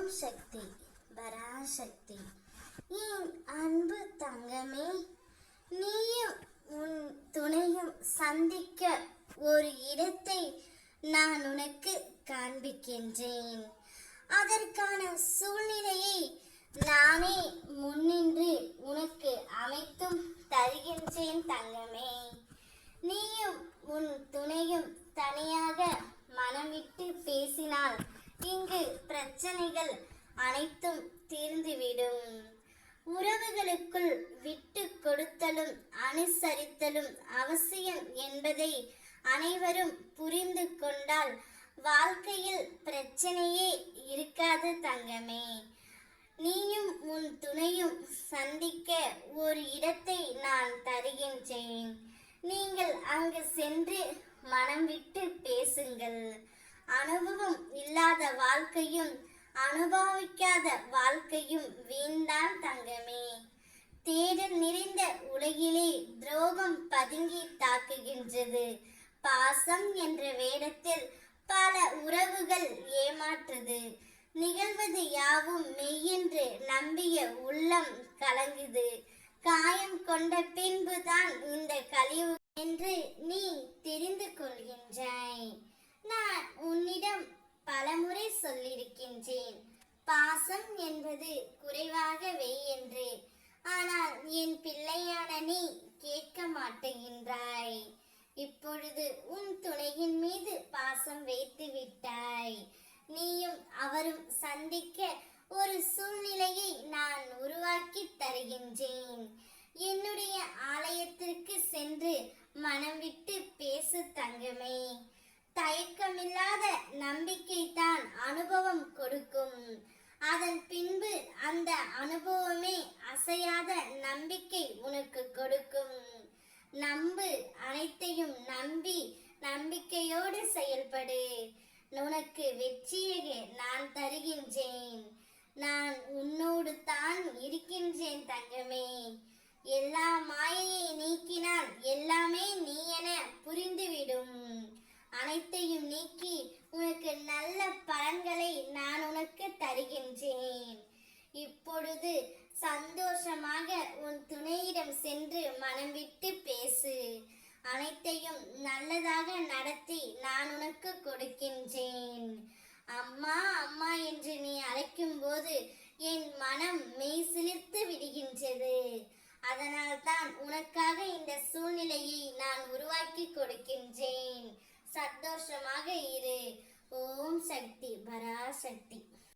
ஓம் சக்தி பராசக்தி. என் அன்பு தங்கமே, நீயும் உன் துணையும் சந்திக்க ஒரு இடத்தை நான் உனக்கு காண்பிக்கின்றேன். அதற்கான சூழ்நிலையை நானே முன்னின்று உனக்கு அமைத்தும் தருகின்றேன் தங்கமே. நீயும் உன் துணையும் தனியாக மனமிட்டு பேசினால் இங்கு பிரச்சனைகள் அனைத்தும் தீர்ந்துவிடும். உறவுகளுக்குள் விட்டு கொடுத்தலும் அனுசரித்தலும் அவசியம் என்பதை அனைவரும் புரிந்து கொண்டால் வாழ்க்கையில் பிரச்சனையே இருக்காது தங்கமே. நீயும் உன் துணையும் சந்திக்க ஒரு இடத்தை நான் தருகின்றேன். நீங்கள் அங்கு சென்று மனம் விட்டு பேசுங்கள். அனுபவம் இல்லாத வாழ்க்கையும் அனுபவிக்காத வாழ்க்கையும் வீண்தான் தங்கமே. தேடல் நிறைந்த உலகிலே துரோகம் பதுங்கி தாக்குகின்றது. பாசம் என்ற வேடத்தில் பல உறவுகள் ஏமாற்றுது. நிகழ்வது யாவும் மெய்யென்று நம்பிய உள்ளம் கலங்குது. காயம் கொண்ட பின்புதான் இந்த கலியுகம் என்று நீ தெரிந்து கொள்கின்றாய். நான் உன்னிடம் பலமுறை சொல்லியிருக்கின்றேன், பாசம் என்பது குறைவாகவே என்று. ஆனால் என் பிள்ளையான நீ கேட்க மாட்டேங்கின்றாய். இப்பொழுது உன் துணையின் மீது பாசம் வைத்து விட்டாய். நீயும் அவரும் சந்திக்க ஒரு சூழ்நிலையை நான் உருவாக்கி தருகின்றேன். என்னுடைய ஆலயத்திற்கு சென்று மனம் விட்டு பேசு தங்கமே. தயக்கமில்லாத நம்பிக்கை தான் அனுபவம் கொடுக்கும். அதன் பின்பு அந்த அனுபவமே அசையாத நம்பிக்கை உனக்கு கொடுக்கும். நம்பு, அனைத்தையும் நம்பி நம்பிக்கையோடு செயல்படு. உனக்கு வெற்றியை நான் தருகின்றேன். நான் உன்னோடு தான் இருக்கின்றேன் தங்கமே. எல்லா மாயையை நீக்கினால் எல்லாமே நீ என புரிந்துவிடும். அனைத்தையும் நீக்கி உனக்கு நல்ல பலன்களை நான் உனக்கு தருகின்றேன். இப்பொழுது சந்தோஷமாக உன் துணையிடம் சென்று மனம் விட்டு பேசு. அனைத்தையும் நல்லதாக நடத்தி நான் உனக்கு கொடுக்கின்றேன். அம்மா அம்மா என்று நீ அழைக்கும் போது என் மனம் மெய் சிலிர்த்து விடுகின்றது. அதனால் தான் உனக்காக இந்த சூழ்நிலையை நான் உருவாக்கி கொடுக்கின்றேன். சந்தோஷமாக இரு. ஓம் சக்தி பராசக்தி.